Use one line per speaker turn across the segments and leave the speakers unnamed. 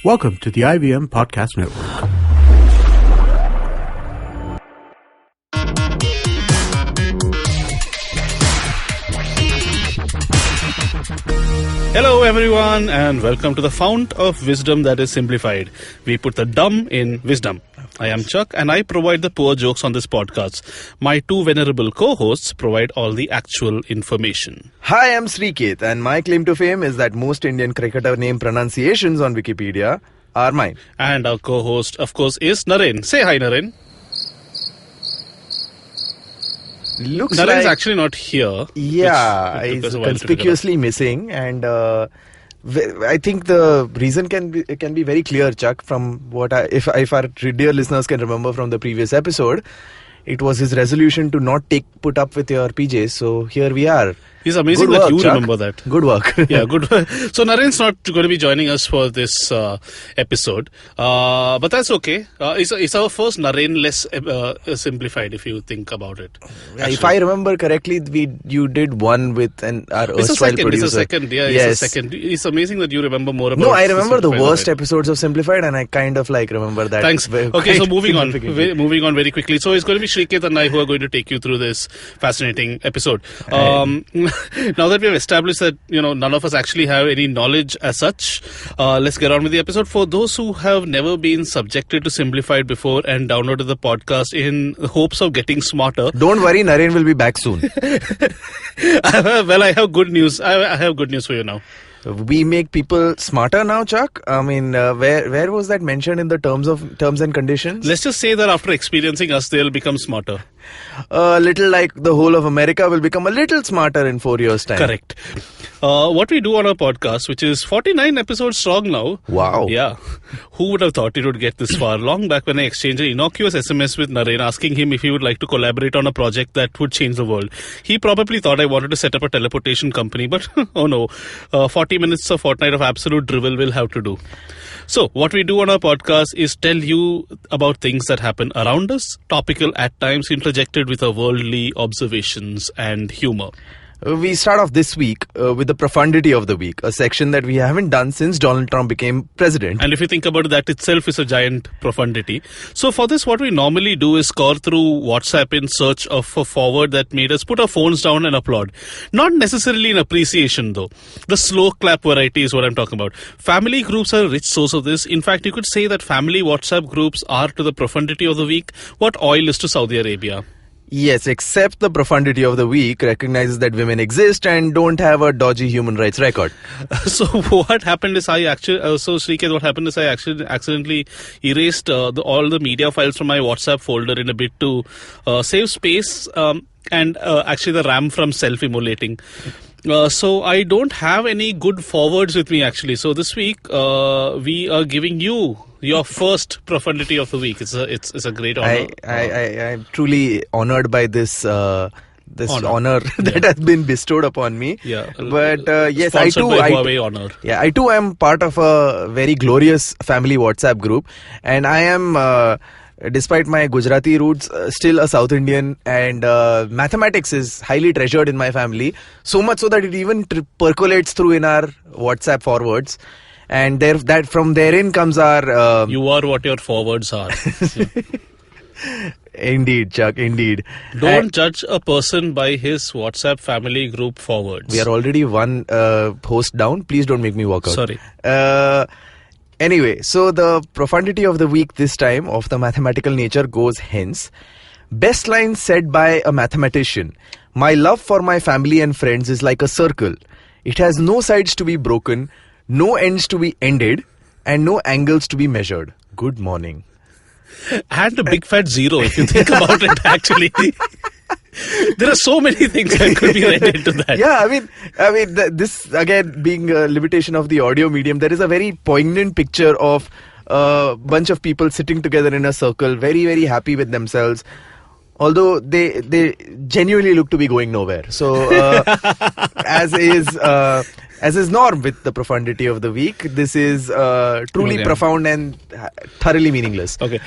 Welcome to the IVM Podcast Network.
Hello everyone and welcome to the fount of wisdom that is simplified. We put the dumb in wisdom. I am Chuck and I provide the poor jokes on this podcast. My two venerable co-hosts provide all the actual information.
Hi, I'm Sriket and my claim to fame is that most Indian cricketer name pronunciations on Wikipedia are mine.
And our co-host, of course, is Naren. Say hi, Naren.
Looks
Naren's
like
actually not here.
Yeah, he's conspicuously missing, and I think the reason can be very clear, Chuck. From what if our dear listeners can remember from the previous episode, it was his resolution to not put up with your PJs. So here we are.
It's amazing
good
that
work,
you
Chuck.
remember that.
Good work.
Yeah, good work. So Naren's not going to be joining us for this episode, but that's okay. It's our first Naren less simplified, if you think about it.
If I remember correctly, you did one with our erstwhile producer.
It's a second. Yeah,
yes.
It's a second. It's amazing that you remember more about.
No, I remember the worst episodes of Simplified, and I kind of remember that.
Thanks. Okay, so moving on very quickly. So it's going to be Sriket and I who are going to take you through this fascinating episode. Now that we have established that none of us actually have any knowledge as such, let's get on with the episode. For those who have never been subjected to Simplified before and downloaded the podcast in the hopes of getting smarter,
don't worry, Naren will be back soon.
Well, I have good news. I have good news for you now.
We make people smarter now, Chuck. I mean, where was that mentioned in the terms and conditions?
Let's just say that after experiencing us, they'll become smarter.
A little like the whole of America will become a little smarter in 4 years' time.
Correct. What we do on our podcast, which is 49 episodes strong now.
Wow.
Yeah. Who would have thought it would get this far? Long back when I exchanged an innocuous SMS with Naren asking him if he would like to collaborate on a project that would change the world. He probably thought I wanted to set up a teleportation company, but oh no. 40 minutes a fortnight of absolute drivel will have to do. So, what we do on our podcast is tell you about things that happen around us, topical at times, interjected with our worldly observations and humor.
We start off this week with the profundity of the week, a section that we haven't done since Donald Trump became president.
And if you think about it, that itself is a giant profundity. So for this, what we normally do is score through WhatsApp in search of a forward that made us put our phones down and applaud. Not necessarily in appreciation though. The slow clap variety is what I'm talking about. Family groups are a rich source of this. In fact, you could say that family WhatsApp groups are to the profundity of the week what oil is to Saudi Arabia.
Yes, except the profundity of the week recognizes that women exist and don't have a dodgy human rights record.
So what happened is Sriket, what happened is I actually accidentally erased all the media files from my WhatsApp folder in a bit to save space and actually the RAM from self-immolating. So I don't have any good forwards with me actually. So this week we are giving you your first profundity of the week. It's a great honor.
I'm truly honored by this honor that has been bestowed upon me.
Yeah,
but yes,
I
too am part of a very glorious family WhatsApp group, and I am. Despite my Gujarati roots, still a South Indian, and mathematics is highly treasured in my family. So much so that it even percolates through in our WhatsApp forwards. And from therein comes our...
You are what your forwards are.
Indeed, Chuck, indeed.
Don't judge a person by his WhatsApp family group forwards.
We are already one host down. Please don't make me walk out.
Sorry.
Anyway, so the profundity of the week this time of the mathematical nature goes hence. Best line said by a mathematician. My love for my family and friends is like a circle. It has no sides to be broken, no ends to be ended, and no angles to be measured. Good morning.
And a big fat zero if you think about it actually. There are so many things that could be read into that.
Yeah, I mean, this again being a limitation of the audio medium, there is a very poignant picture of a bunch of people sitting together in a circle, very, very happy with themselves. Although they genuinely look to be going nowhere. So, as is norm with the profundity of the week, this is truly profound and thoroughly meaningless.
Okay.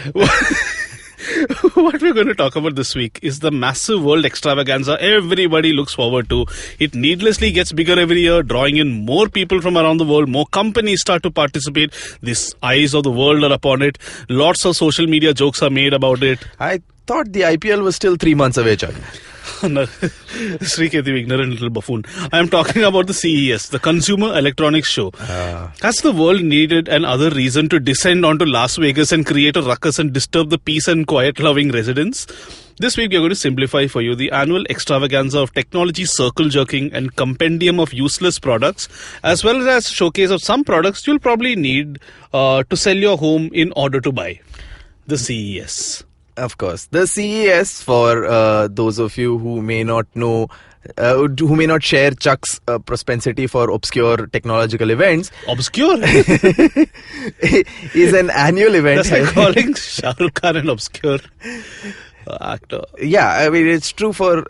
What we're going to talk about this week is the massive world extravaganza everybody looks forward to. It needlessly gets bigger every year, drawing in more people from around the world. More companies start to participate. The eyes of the world are upon it. Lots of social media jokes are made about it.
I thought the IPL was still 3 months away, Chuck.
Sriketi, ignorant little buffoon. I am talking about the CES, the Consumer Electronics Show. Has the world needed another reason to descend onto Las Vegas and create a ruckus and disturb the peace and quiet-loving residents? This week we are going to simplify for you the annual extravaganza of technology circle jerking and compendium of useless products, as well as showcase of some products you'll probably need to sell your home in order to buy. The CES.
Of course. The CES, for those of you who may not know, who may not share Chuck's propensity for obscure technological events.
Obscure?
Is an annual event.
That's like calling Shah Rukh Khan an obscure actor.
Yeah, I mean, it's true for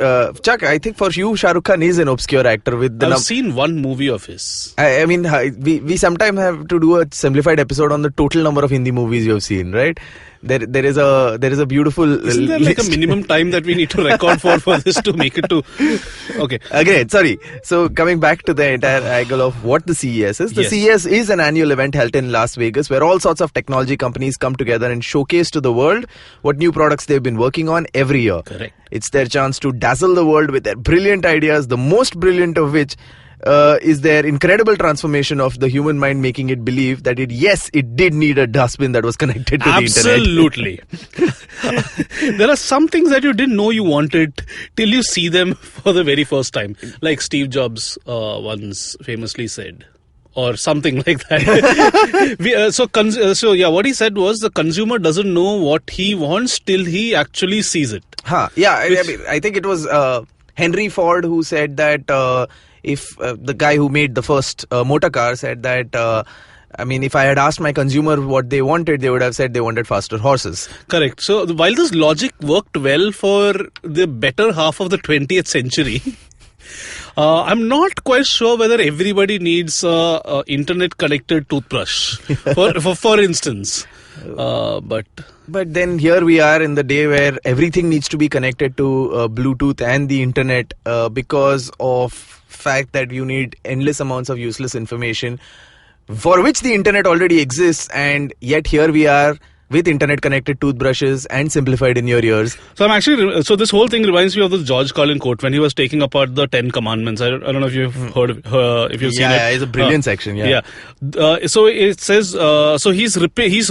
Chuck. I think for you, Shah Rukh Khan is an obscure actor.
I've seen one movie of his.
I mean, we sometimes have to do a simplified episode on the total number of Hindi movies you've seen, right? There is a beautiful.
Isn't there like a minimum time that we need to record for this to make it to? Okay.
Great. Sorry. So coming back to the entire angle of what the CES is. The CES is an annual event held in Las Vegas where all sorts of technology companies come together and showcase to the world what new products they've been working on every year.
Correct.
It's their chance to dazzle the world with their brilliant ideas, the most brilliant of which is their incredible transformation of the human mind, making it believe that it did need a dustbin that was connected to the internet.
Absolutely. There are some things that you didn't know you wanted till you see them for the very first time. Like Steve Jobs once famously said. Or something like that. What he said was the consumer doesn't know what he wants till he actually sees it.
I think it was Henry Ford who said that if the guy who made the first motor car said that, if I had asked my consumer what they wanted, they would have said they wanted faster horses.
Correct. So while this logic worked well for the better half of the 20th century, I'm not quite sure whether everybody needs internet connected toothbrush, for instance. But
then here we are in the day where everything needs to be connected to Bluetooth and the internet because of fact that you need endless amounts of useless information for which the internet already exists, and yet here we are with internet connected toothbrushes and simplified in your ears.
So this whole thing reminds me of the George Carlin quote when he was taking apart the 10 commandments. I don't know if you've heard if you've seen it.
Yeah, it's a brilliant section.
So it says, so he's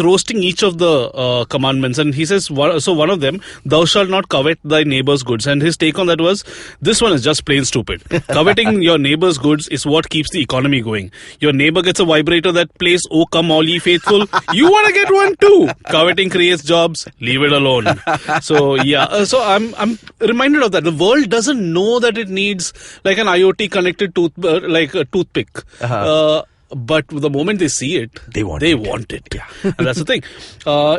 roasting each of the commandments, and he says, one of them, thou shalt not covet thy neighbor's goods. And his take on that was, this one is just plain stupid. Coveting your neighbor's goods is what keeps the economy going. Your neighbor gets a vibrator that plays, "Oh come all ye faithful." You want to get one too. Coveting creates jobs. Leave it alone. So I'm reminded of that. The world doesn't know that it needs like an IoT connected like a toothpick. But the moment they see it, they want it. Yeah. And that's the thing.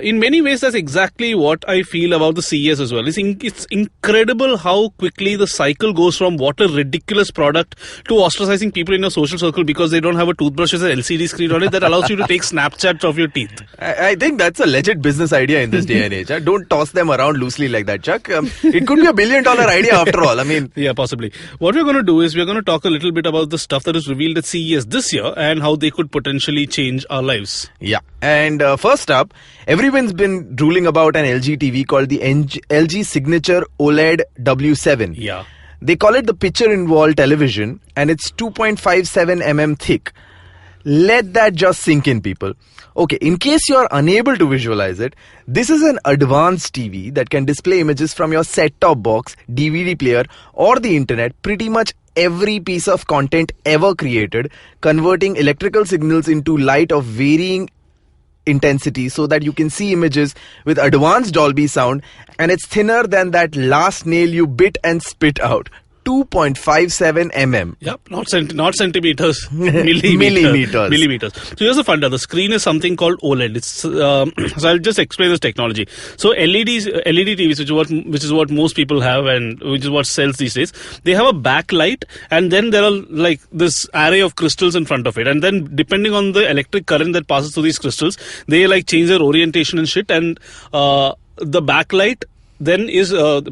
In many ways, that's exactly what I feel about the CES as well. It's incredible how quickly the cycle goes from what a ridiculous product to ostracizing people in your social circle because they don't have a toothbrush with an LCD screen on it that allows you to take Snapchats of your teeth.
I think that's a legit business idea in this day and age. Don't toss them around loosely like that, Chuck. It could be $1 billion idea after all.
Yeah, possibly. What we're going to do is we're going to talk a little bit about the stuff that is revealed at CES this year and how they could potentially change our lives.
Yeah. And first up, everyone's been drooling about an LG TV called the LG Signature OLED W7.
Yeah.
They call it the picture-in-wall television, and it's 2.57 mm thick. Let that just sink in, people. Okay, in case you're unable to visualize it, this is an advanced TV that can display images from your set-top box, DVD player, or the internet, pretty much every piece of content ever created, converting electrical signals into light of varying intensity so that you can see images with advanced Dolby sound, and it's thinner than that last nail you bit and spit out. 2.57 mm.
Yep, not centimeters, millimeters. So here's the fun. The screen is something called OLED. It's so I'll just explain this technology. So LED TVs, which is what most people have and which is what sells these days. They have a backlight, and then there are like this array of crystals in front of it, and then depending on the electric current that passes through these crystals, they like change their orientation and shit. And the backlight then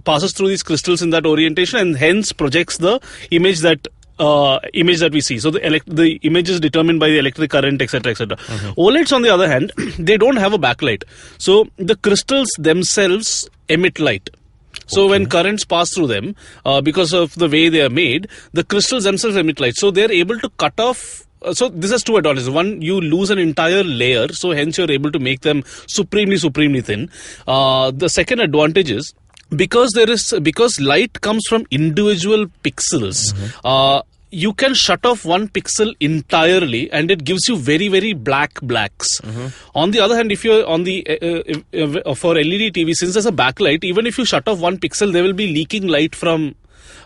passes through these crystals in that orientation and hence projects the image that we see. So the image is determined by the electric current, etc., etc. OLEDs, on the other hand, they don't have a backlight. So the crystals themselves emit light. So when currents pass through them, because of the way they are made, the crystals themselves emit light. So they're able to cut off. So this has two advantages. One, you lose an entire layer, so hence you're able to make them supremely thin. The second advantage is because light comes from individual pixels. You can shut off one pixel entirely and it gives you very, very blacks. On the other hand, if you're on the for LED TV, since there's a backlight, even if you shut off one pixel, there will be leaking light from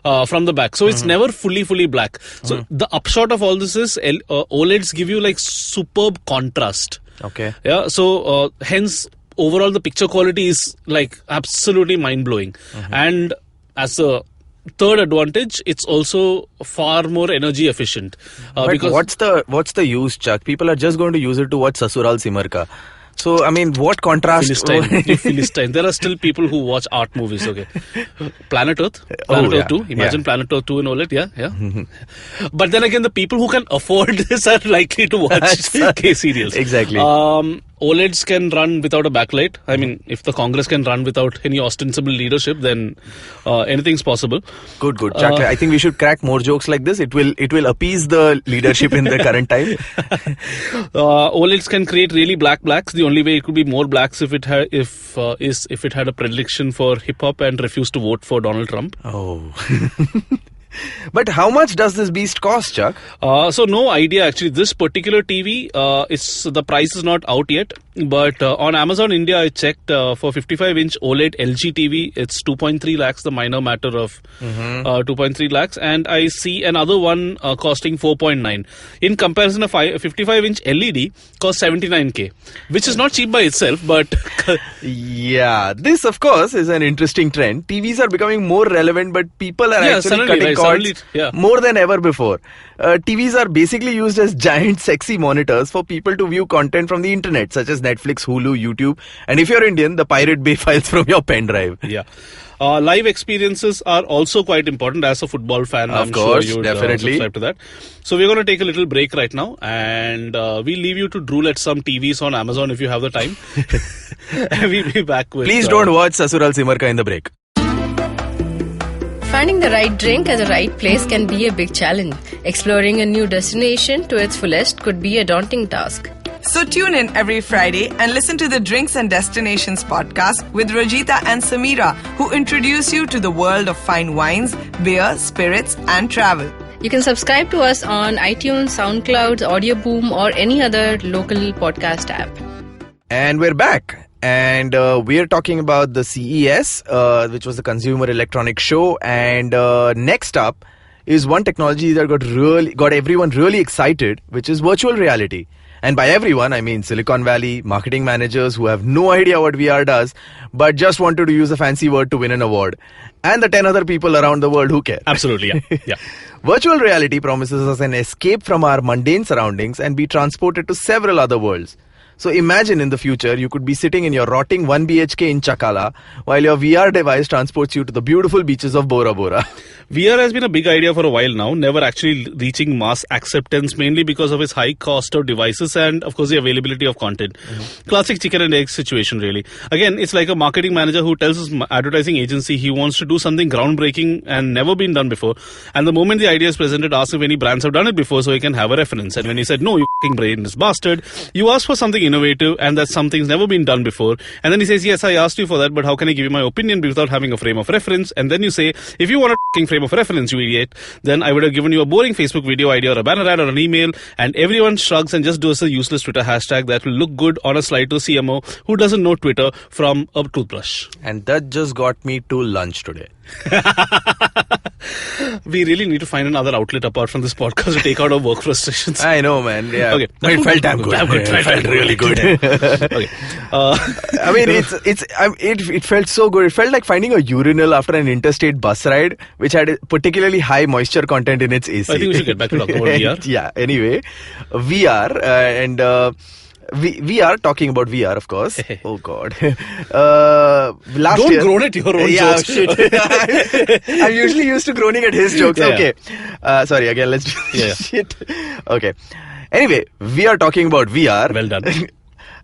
the back. So it's never fully black. So the upshot of all this is OLEDs give you like superb contrast.
Okay.
Yeah. So hence overall the picture quality is like absolutely mind-blowing. And as a third advantage, it's also far more energy efficient.
But what's the use, Chuck? People are just going to use it to watch Sasural Simarka. So, I mean, what contrast?
Philistine. There are still people who watch art movies, okay. Planet Earth 2. Imagine Planet Earth 2 in OLED, yeah. But then again, the people who can afford this are likely to watch K-serials.
Exactly.
OLEDs can run without a backlight. I mean, if the Congress can run without any ostensible leadership, then anything's possible.
Good. Chuck, I think we should crack more jokes like this. It will appease the leadership in the current time.
OLEDs can create really blacks. The only way it could be more blacks if it had a predilection for hip hop and refused to vote for Donald Trump.
Oh. But how much does this beast cost, Chuck?
So no idea actually. This particular TV, the price is not out yet. But on Amazon India, I checked for 55-inch OLED LG TV, it's 2.3 lakhs. The minor matter of 2.3 lakhs, and I see another one costing 4.9. In comparison, a 55-inch LED costs 79k, which is not cheap by itself, but
yeah, this of course is an interesting trend. TVs are becoming more relevant, but people are actually cutting cords more than ever before. TVs are basically used as giant sexy monitors for people to view content from the internet, such as Netflix, Hulu, YouTube, and if you're Indian, the Pirate Bay files from your pen drive.
Yeah. Live experiences are also quite important. As a football fan,
I'm sure you'd definitely
subscribe to that. So we're going to take a little break right now, and we'll leave you to drool at some TVs on Amazon if you have the time. And we'll be back with...
Please don't watch Sasural Simarka in the break.
Finding the right drink at the right place can be a big challenge. Exploring a new destination to its fullest could be a daunting task.
So tune in every Friday and listen to the Drinks and Destinations podcast with Rajita and Samira, who introduce you to the world of fine wines, beer, spirits, and travel.
You can subscribe to us on iTunes, SoundCloud, Audioboom, or any other local podcast app.
And we're back. And we're talking about the CES, which was the Consumer Electronics Show. And next up is one technology that got everyone really excited, which is virtual reality. And by everyone, I mean Silicon Valley, marketing managers who have no idea what VR does, but just wanted to use a fancy word to win an award. And the 10 other people around the world who care.
Absolutely, yeah.
Virtual reality promises us an escape from our mundane surroundings and be transported to several other worlds. So imagine in the future, you could be sitting in your rotting 1 BHK in Chakala while your VR device transports you to the beautiful beaches of Bora Bora.
VR has been a big idea for a while now, never actually reaching mass acceptance, mainly because of its high cost of devices and, of course, the availability of content. Classic chicken and egg situation, really. Again, it's like a marketing manager who tells his advertising agency he wants to do something groundbreaking and never been done before. And the moment the idea is presented, ask if any brands have done it before so he can have a reference. And when he said, no, you f***ing brainless bastard, you asked for something innovative and that something's never been done before. And then he says, yes, I asked you for that, but how can I give you my opinion without having a frame of reference? And then you say, if you want a f***ing frame of reference, you idiot, then I would have given you a boring Facebook video idea or a banner ad or an email, and everyone shrugs and just does a useless Twitter hashtag that will look good on a slide to a CMO who doesn't know Twitter from a toothbrush.
And that just got me to lunch today.
We really need to find another outlet apart from this podcast to take out our work frustrations.
I know, man. Yeah.
Okay.
But it felt damn good. It felt really good.
Okay.
I mean, it felt so good. It felt like finding a urinal after an interstate bus ride, which had a particularly high moisture content in its AC.
I think we should get back to talking about VR.
Yeah. Anyway, VR and. We are talking about VR, of course. Oh God. Last
Don't
year,
groan at your own
yeah,
jokes.
Shit. I'm usually used to groaning at his jokes.
Yeah,
Okay. Sorry, again, let's do
Yeah.
shit. Okay. Anyway, we are talking about VR.
Well done.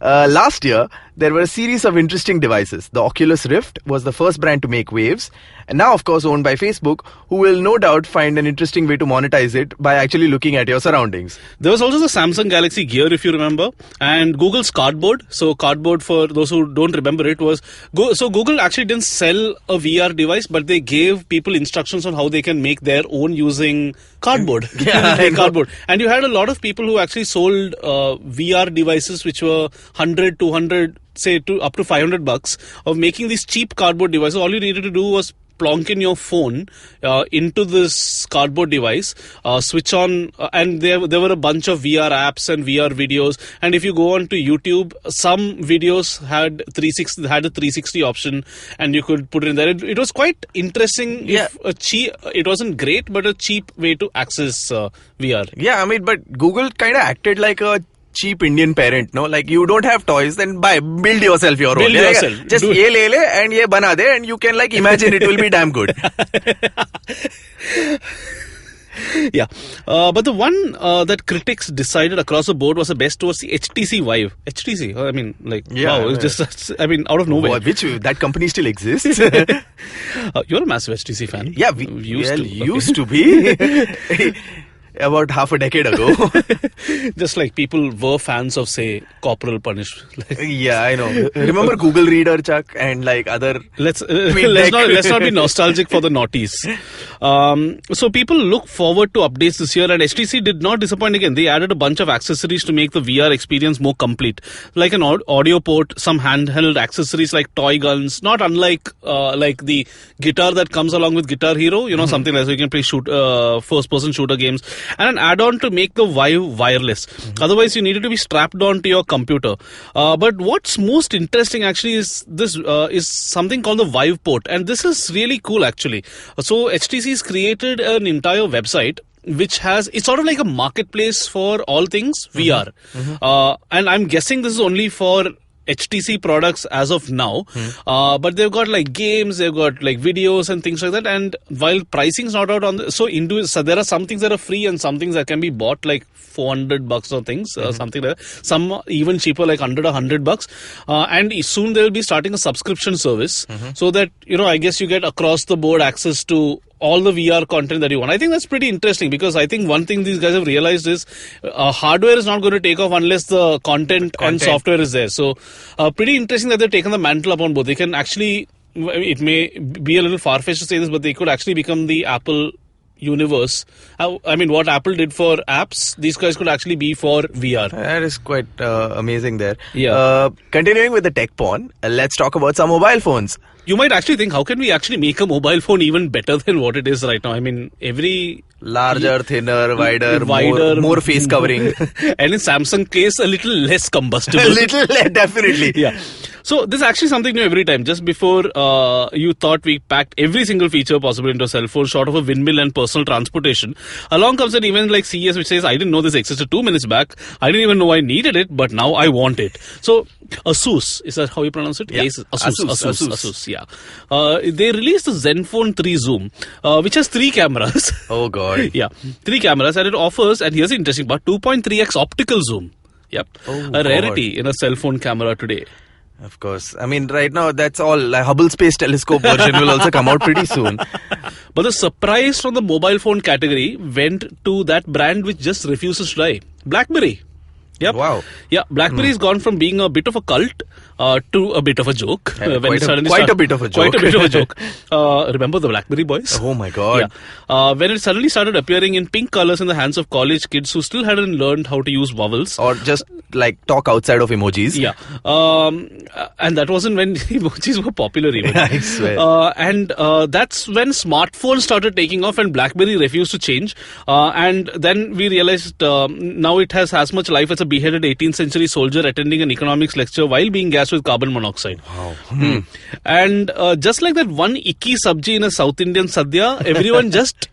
Last year, there were a series of interesting devices. The Oculus Rift was the first brand to make waves, and now, of course, owned by Facebook, who will no doubt find an interesting way to monetize it by actually looking at your surroundings.
There was also the Samsung Galaxy Gear, if you remember, and Google's Cardboard. So Cardboard, for those who don't remember it, was so Google actually didn't sell a VR device, but they gave people instructions on how they can make their own using cardboard.
Yeah, I know.
Cardboard. And you had a lot of people who actually sold VR devices which were 100, 200, say up to $500 of making these cheap cardboard devices. All you needed to do was plonk in your phone into this cardboard device, switch on, and there were a bunch of VR apps and VR videos. And if you go on to YouTube, some videos had a 360 option, and you could put it in there. It was quite interesting.
Yeah.
It wasn't great, but a cheap way to access VR.
Yeah, I mean, but Google kind of acted like a cheap Indian parent, no? Like, you don't have toys, then build yourself your own.
Build
Yeah,
yourself.
Just ye le le and ye bana de, and you can like imagine it will be damn good.
Yeah, but the one that critics decided across the board was the best was the HTC Vive. HTC, I mean, like,
Yeah,
wow, it's just, I mean, out of nowhere.
Which that company still exists?
You're a massive HTC fan.
Yeah, we used to be. About half a decade ago.
Just like people were fans of, say, Corporal Punish.
Yeah, I know. Remember Google Reader, Chuck, and like other.
Let's not be nostalgic for the noughties. So people look forward to updates this year, and HTC did not disappoint again. They added a bunch of accessories to make the VR experience more complete, like an audio port, some handheld accessories like toy guns, not unlike like the guitar that comes along with Guitar Hero. You know, something like so you can play first-person shooter games. And an add-on to make the Vive wireless. Otherwise, you needed to be strapped on to your computer. But what's most interesting actually is this is something called the Vive port, and this is really cool actually. So HTC's created an entire website which it's sort of like a marketplace for all things VR. And I'm guessing this is only for HTC products as of now, but they've got like games, they've got like videos and things like that. And while pricing's not out on so there are some things that are free and some things that can be bought like $400 or things, something like that. Some even cheaper, like under $100. And soon they will be starting a subscription service so that, you know, I guess you get across the board access to all the VR content that you want. I think that's pretty interesting because I think one thing these guys have realized is hardware is not going to take off unless the content and software is there. So pretty interesting that they've taken the mantle upon both. They can actually, it may be a little far-fetched to say this, but they could actually become the Apple universe. I mean, what Apple did for apps, these guys could actually be for VR.
That is quite amazing there.
Yeah.
Continuing with the tech porn, let's talk about some mobile phones.
You might actually think, how can we actually make a mobile phone even better than what it is right now? I mean, every...
Larger, thinner, wider, more face covering.
And in Samsung case, a little less combustible.
A little less, definitely.
Yeah. So this is actually something new every time. Just before you thought we packed every single feature possible into a cell phone, short of a windmill and personal transportation, along comes an event like CES which says, I didn't know this existed 2 minutes back. I didn't even know I needed it, but now I want it. So Asus, is that how you pronounce it?
Yeah.
Yes, Asus. Yeah. They released the Zenfone 3 Zoom, which has 3 cameras.
Oh God.
Yeah, 3 cameras, and it offers, and here's the interesting part, 2.3x optical zoom. Yep.
Oh,
a rarity in a cell phone camera today.
Of course. I mean, right now, that's all. Like, Hubble Space Telescope version will also come out pretty soon.
But the surprise from the mobile phone category went to that brand which just refuses to die. BlackBerry. Yep.
Wow.
Yeah, BlackBerry's gone from being a bit of a cult to a bit of a joke.
Yeah, quite a bit of a joke.
Quite a bit of a joke. Remember the BlackBerry boys?
Oh my God.
Yeah. When it suddenly started appearing in pink colors in the hands of college kids who still hadn't learned how to use vowels.
Or just like talk outside of emojis.
Yeah. And that wasn't when emojis were popular even.
I swear.
And that's when smartphones started taking off and BlackBerry refused to change. And then we realized now it has as much life as a beheaded 18th century soldier attending an economics lecture while being gassed with carbon monoxide.
Wow.
And just like that one icky sabji in a South Indian sadhya, everyone just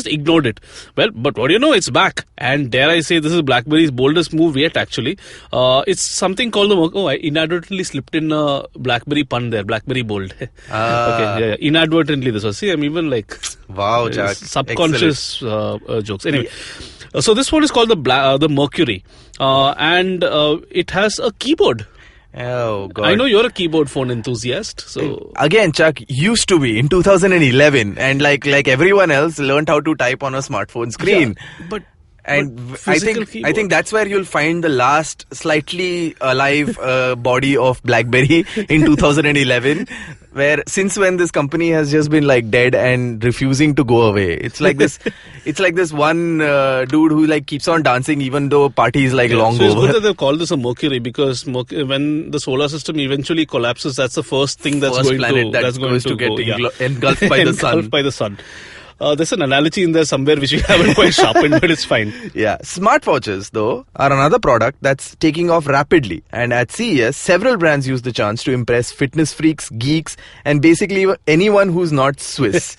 ignored it. Well, but what do you know? It's back. And dare I say, this is BlackBerry's boldest move yet, actually. It's something called I inadvertently slipped in a BlackBerry pun there. BlackBerry bold. Okay, yeah. Inadvertently this was. See, I'm even like...
Wow, Jack.
Subconscious jokes. Anyway, so this one is called the Mercury. And it has a keyboard.
Oh, God.
I know you're a keyboard phone enthusiast. So
again, Chuck, used to be in 2011. And like everyone else, learned how to type on a smartphone screen.
Yeah, but
I think that's where you'll find the last slightly alive body of BlackBerry in 2011, where since when this company has just been like dead and refusing to go away. It's like this one dude who like keeps on dancing even though party is like long
so it's
over.
good that they've called this a Mercury, because when the solar system eventually collapses, that's the first thing that's going to
get engulfed by the sun.
Engulfed by the sun. There's an analogy in there somewhere which we haven't quite sharpened, but it's fine.
Yeah. Smartwatches, though, are another product that's taking off rapidly. And at CES, several brands use the chance to impress fitness freaks, geeks, and basically anyone who's not Swiss.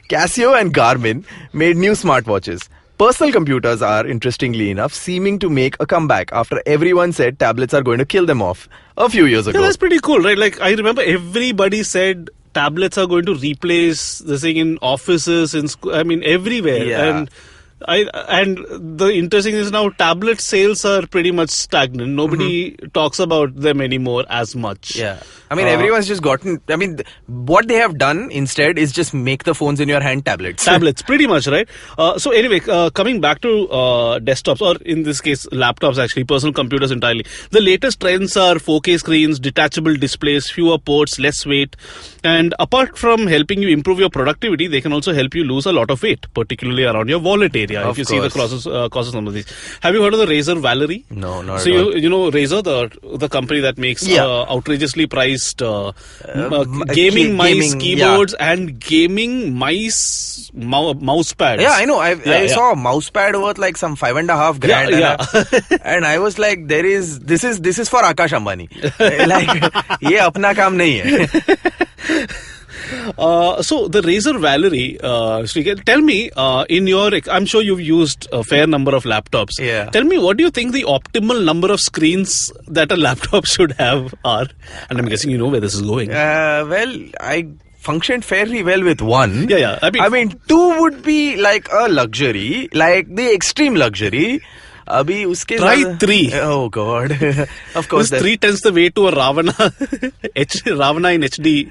Casio and Garmin made new smartwatches. Personal computers are, interestingly enough, seeming to make a comeback after everyone said tablets are going to kill them off a few years ago.
Yeah, that's pretty cool, right? Like, I remember everybody said tablets are going to replace this thing in offices, everywhere.
Yeah.
And the interesting thing is now tablet sales are pretty much stagnant. Nobody talks about them anymore as much.
Yeah. Everyone's just gotten... what they have done instead is just make the phones in your hand tablets.
Tablets, pretty much, right? So anyway, coming back to desktops, or in this case, laptops actually, personal computers entirely. The latest trends are 4K screens, detachable displays, fewer ports, less weight. And apart from helping you improve your productivity, they can also help you lose a lot of weight, particularly around your wallet area. If you see the causes some of these. Have you heard of the Razer Valerie?
No, not
so
at all.
you know Razer, the company that makes outrageously priced gaming mice keyboards and gaming mice mouse pads.
Yeah, I know. I saw a mouse pad worth like some $5.5 grand. And I was like, this is for Akash Ambani. Like, ye apna kaam nahi hai.
So the Razer Valerie, Shrikant, tell me, I'm sure you've used a fair number of laptops.
Yeah.
Tell me, what do you think the optimal number of screens that a laptop should have are? And I'm guessing you know where this is going.
I functioned fairly well with one.
Yeah.
Two would be like a luxury, like the extreme luxury.
Try 3.
Oh God. Of course.
3 tends the way to a Ravana Ravana in HD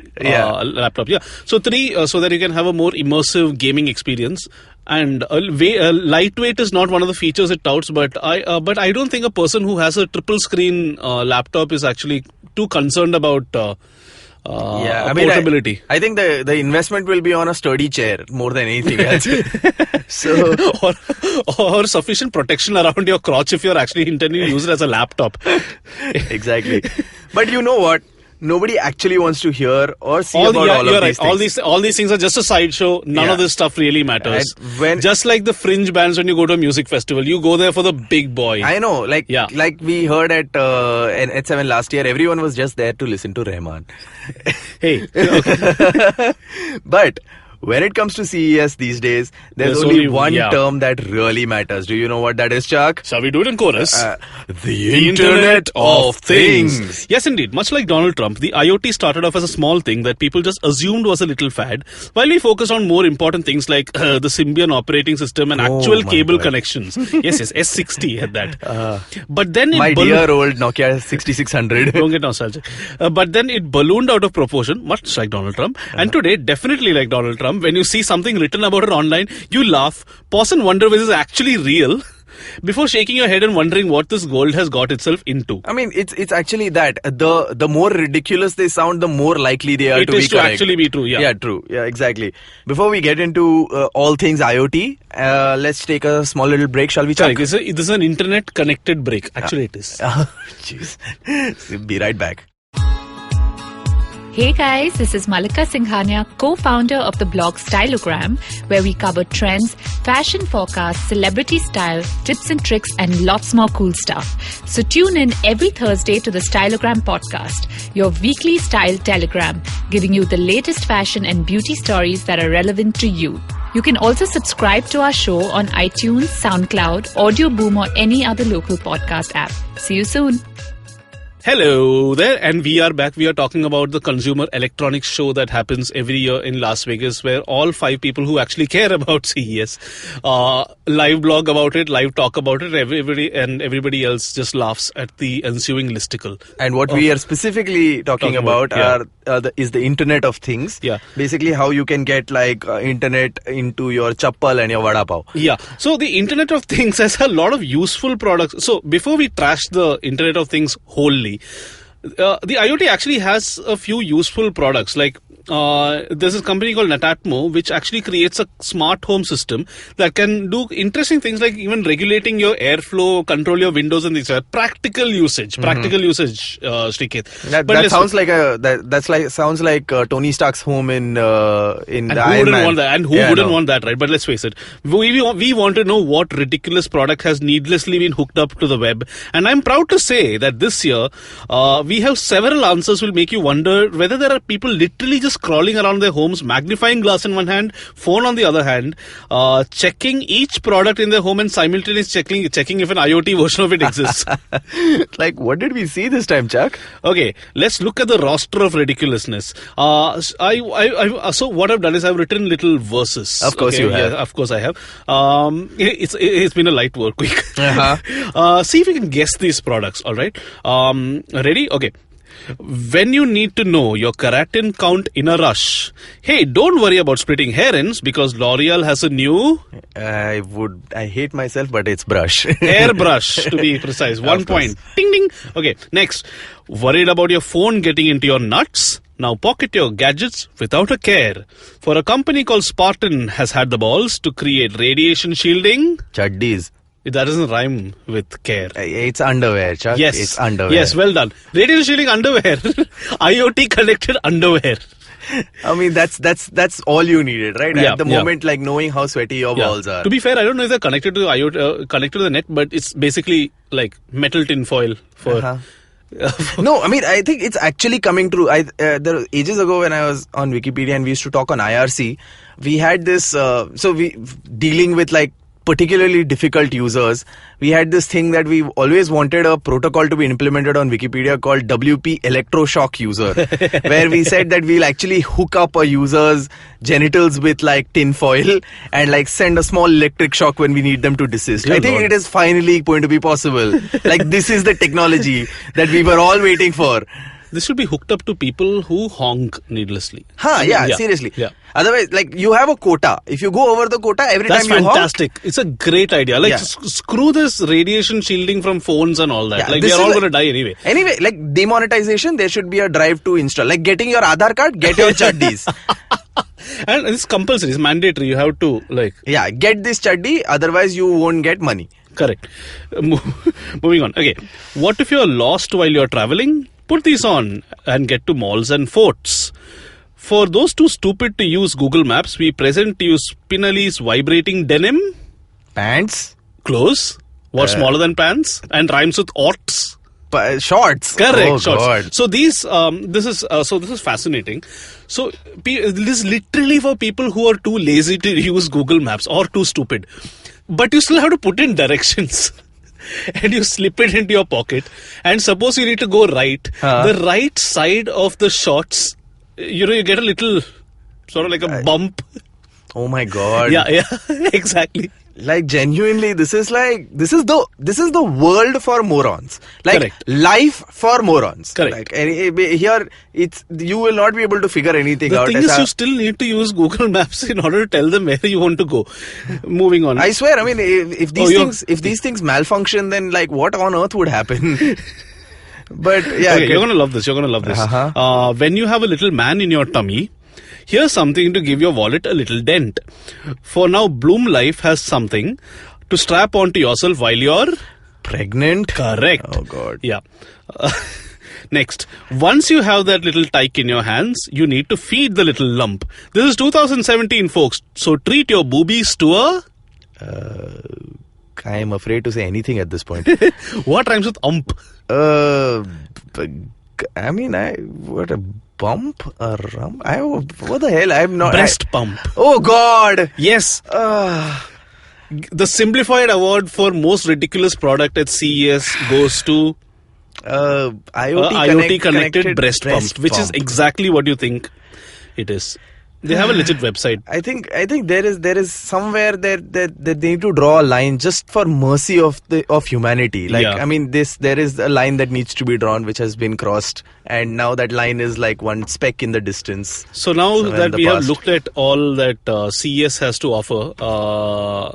laptop. Yeah. So 3 so that you can have a more immersive gaming experience. And lightweight is not one of the features it touts, but I don't think a person who has a triple screen laptop is actually too concerned about portability.
I think the investment will be on a sturdy chair more than anything else. So
or sufficient protection around your crotch if you're actually intending to use it as a laptop.
Exactly. But you know what? Nobody actually wants to hear or see all of these things.
All these things are just a sideshow. None of this stuff really matters. Just like the fringe bands when you go to a music festival, you go there for the big boy.
I know. Like we heard at H7 last year, everyone was just there to listen to Rahman.
Hey.
But when it comes to CES these days, there's only one term that really matters. Do you know what that is, Chuck?
Shall we do it in chorus?
The Internet of Things.
Yes, indeed. Much like Donald Trump, the IoT started off as a small thing that people just assumed was a little fad, while we focused on more important things like the Symbian operating system and actual cable connections. Yes, S60 had that. But then
my dear old Nokia 6600.
Don't get nostalgic. But then it ballooned out of proportion, much like Donald Trump. And today, definitely like Donald Trump, when you see something written about it online, you laugh, pause and wonder whether it's actually real, before shaking your head and wondering what this world has got itself into.
It's actually that. The more ridiculous they sound, the more likely they are to be correct.
It is to actually be true,
Yeah, true. Yeah, exactly. Before we get into all things IoT, let's take a small little break, shall we, Chuck?
This is an internet-connected break. Actually, it is.
Jeez. Be right back.
Hey guys, this is Malika Singhania, co-founder of the blog Stylogram, where we cover trends, fashion forecasts, celebrity style, tips and tricks, and lots more cool stuff. So tune in every Thursday to the Stylogram podcast, your weekly style telegram, giving you the latest fashion and beauty stories that are relevant to you. You can also subscribe to our show on iTunes, SoundCloud, Audio Boom, or any other local podcast app. See you soon.
Hello there, and we are back. We are talking about the Consumer Electronics Show that happens every year in Las Vegas, where all 5 people who actually care about CES live blog about it, live talk about it. Everybody else just laughs at the ensuing listicle.
And what we are specifically talking about is the Internet of Things.
Yeah.
Basically, how you can get internet into your chappal and your vada pav.
Yeah. So the Internet of Things has a lot of useful products. So before we trash the Internet of Things wholly, the IoT actually has a few useful products. Like there's a company called Netatmo, which actually creates a smart home system that can do interesting things like even regulating your airflow, control your windows and things. Practical usage, Shriketh.
That sounds like Tony Stark's home in the Iron Man.
Want that? And who wouldn't want that, right? But let's face it, we want to know what ridiculous product has needlessly been hooked up to the web. And I'm proud to say that this year we have several answers will make you wonder whether there are people literally just crawling around their homes, magnifying glass in one hand, phone on the other hand, checking each product in their home and simultaneously checking if an IoT version of it exists.
Like, what did we see this time, Chuck?
Okay, let's look at the roster of ridiculousness. So what I've done is I've written little verses.
Of course you have.
Yeah, of course I have. It's been a light work week. See if you can guess these products, all right? Ready? Okay. When you need to know your keratin count in a rush, hey, don't worry about splitting hair ends because L'Oreal has a new...
I hate myself, but it's brush.
Hair brush, to be precise. 1 point. Ding, ding. Okay, next. Worried about your phone getting into your nuts? Now pocket your gadgets without a care. For a company called Spartan has had the balls to create radiation shielding...
Chaddis.
That doesn't rime with care.
It's underwear, Chuck.
Yes.
It's underwear.
Yes, well done. Radiation shielding underwear. IoT connected underwear.
I mean, that's all you needed, right?
Yeah,
At the moment, like knowing how sweaty your balls are.
To be fair, I don't know if they're connected to IoT, connected to the net, but it's basically like metal tin foil for...
No, I mean, I think it's actually coming true. There ages ago when I was on Wikipedia and we used to talk on IRC, we had this, dealing with like particularly difficult users, we had this thing that we always wanted a protocol to be implemented on Wikipedia called WP Electroshock User, where we said that we'll actually hook up a user's genitals with like tin foil and like send a small electric shock when we need them to desist. I think it is finally going to be possible. Like, this is the technology that we were all waiting for.
This should be hooked up to people who honk needlessly.
Seriously. Yeah. Otherwise, like, you have a quota. If you go over the quota, every time you honk...
That's fantastic. It's a great idea. Like, screw this radiation shielding from phones and all that.
Yeah,
like, we are all going to die anyway.
Anyway, like, demonetization, there should be a drive to install. Like, getting your Aadhaar card, get your chaddis.
And it's compulsory. It's mandatory. You have to, like...
Yeah, get this chaddi, otherwise you won't get money.
Correct. Moving on. Okay. What if you're lost while you're traveling? Put these on and get to malls and forts. For those too stupid to use Google Maps, we present to you Spinelli's vibrating denim.
Pants?
Clothes. What's smaller than pants? And rhymes with orts.
Shorts.
Correct.
Oh,
shorts.
God.
So this is fascinating. So this is literally for people who are too lazy to use Google Maps or too stupid. But you still have to put in directions. And you slip it into your pocket. And suppose you need to go right. The right side of the shorts, you get a little sort of like a bump.
Oh my God.
Yeah, exactly.
Like, genuinely, this is the world for morons. Like,
correct.
Life for morons.
Correct.
Like, here, you will not be able to figure anything out.
The thing is, you still need to use Google Maps in order to tell them where you want to go. Moving on.
I swear, I mean, if these things malfunction, then like, what on earth would happen? But yeah,
okay, you're gonna love this. When you have a little man in your tummy, here's something to give your wallet a little dent. For now, Bloom Life has something to strap onto yourself while you're
pregnant.
Correct.
Oh God.
Yeah. Next, once you have that little tyke in your hands, you need to feed the little lump. This is 2017, folks. So treat your boobies to a...
I am afraid to say anything at this point.
What rhymes with ump?
I mean, what a bump? A rump? What the hell? I'm not...
Breast pump.
Oh, God!
Yes. The simplified award for most ridiculous product at CES goes to IoT connected breast pump, which is exactly what you think it is. They have a legit website.
I think there is somewhere that they need to draw a line just for mercy of humanity. Like,
Yeah.
I mean, there is a line that needs to be drawn, which has been crossed, and now that line is like one speck in the distance.
So now
somewhere in
that
the
we have
past.
looked at all that CES has to offer,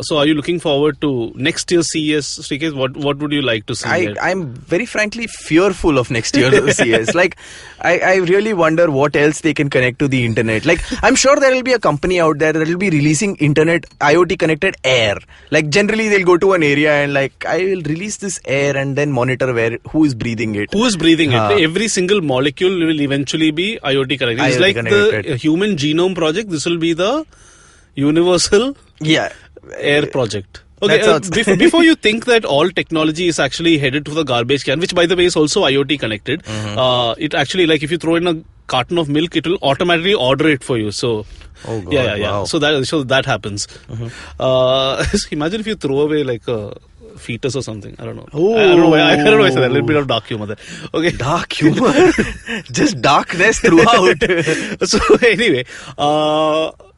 so are you looking forward to next year's CES? Shrikesh, what would you like to see? there?
I'm very frankly fearful of next year's CES. Like, I really wonder what else they can connect to the internet. Like, I'm sure there will be a company out there that will be releasing internet IoT connected air. Like, generally they'll go to an area and like, I will release this air and then monitor who is breathing it.
Who is breathing it? Every single molecule will eventually be IoT connected. It's
IoT
like
connected.
the Human Genome Project. This will be the Universal Air Project. Okay,
That sounds-
before you think that all technology is actually headed to the garbage can, which by the way is also IoT connected, it actually, like, if you throw in a carton of milk, it will automatically order it for you. So,
Oh, God,
yeah.
wow.
So that happens. So imagine if you throw away like a fetus or something. I don't know. I don't know why I said that. A little bit of dark humor there. Okay.
Dark humor. Just darkness throughout.
So anyway,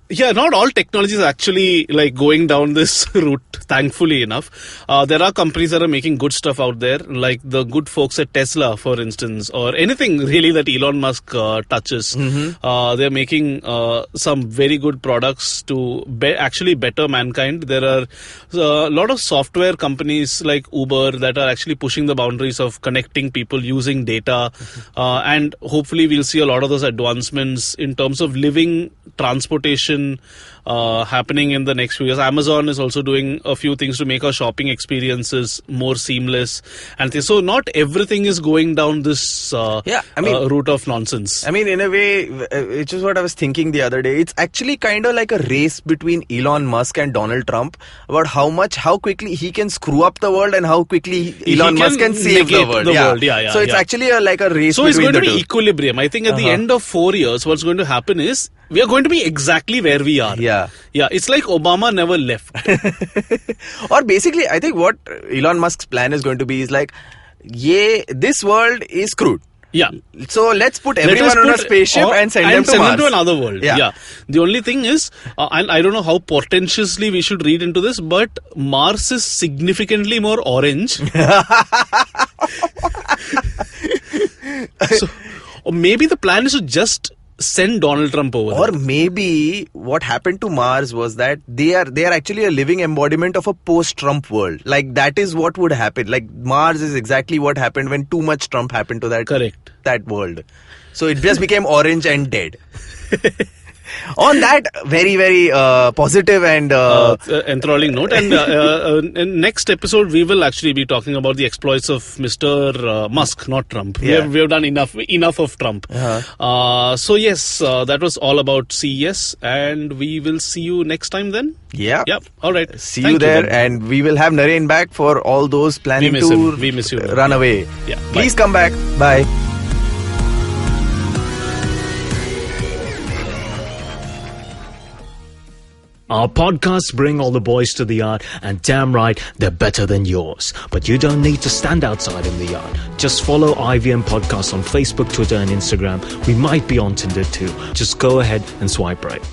yeah, not all technologies are actually like going down this route, thankfully enough. There are companies that are making good stuff out there, like the good folks at Tesla, for instance, or anything really that Elon Musk touches. They're making some very good products to actually better mankind. There are a lot of software companies like Uber that are actually pushing the boundaries of connecting people using data. And hopefully we'll see a lot of those advancements in terms of living transportation happening in the next few years. Amazon is also doing a few things to make our shopping experiences more seamless. And so not everything is going down this route of nonsense.
I mean, in a way, which is what I was thinking the other day. It's actually kind of like a race between Elon Musk and Donald Trump about how quickly he can screw up the world and how quickly Elon Musk can save the world. So it's actually like a race
So
between
it's going
the
to be
two.
equilibrium. I think at the end of 4 years, what's going to happen is we are going to be exactly where we are.
Yeah.
It's like Obama never left.
Or basically, I think what Elon Musk's plan is going to be is like, this world is screwed.
Yeah.
So let's put everyone on a spaceship and send them to Mars.
To another world.
Yeah.
The only thing is, and I don't know how portentously we should read into this, but Mars is significantly more orange. So, or maybe the plan is to just send Donald Trump over.
Or
there.
maybe what happened to Mars was that they are actually a living embodiment of a post-Trump world. Like, that is what would happen. Like, Mars is exactly what happened when too much Trump happened to that world. So it just became orange and dead. On that very, very positive and
enthralling note, and in next episode we will actually be talking about the exploits of Mr. Musk, not Trump.
Yeah.
We have done enough of Trump. So yes, that was all about CES, and we will see you next time then.
Yeah.
All right.
See you there, and we will have Naren back for all those planning to
We miss you.
run away.
Yeah.
Please come back. Bye.
Our podcasts bring all the boys to the yard, and damn right, they're better than yours. But you don't need to stand outside in the yard. Just follow IVM Podcasts on Facebook, Twitter, and Instagram. We might be on Tinder too. Just go ahead and swipe right.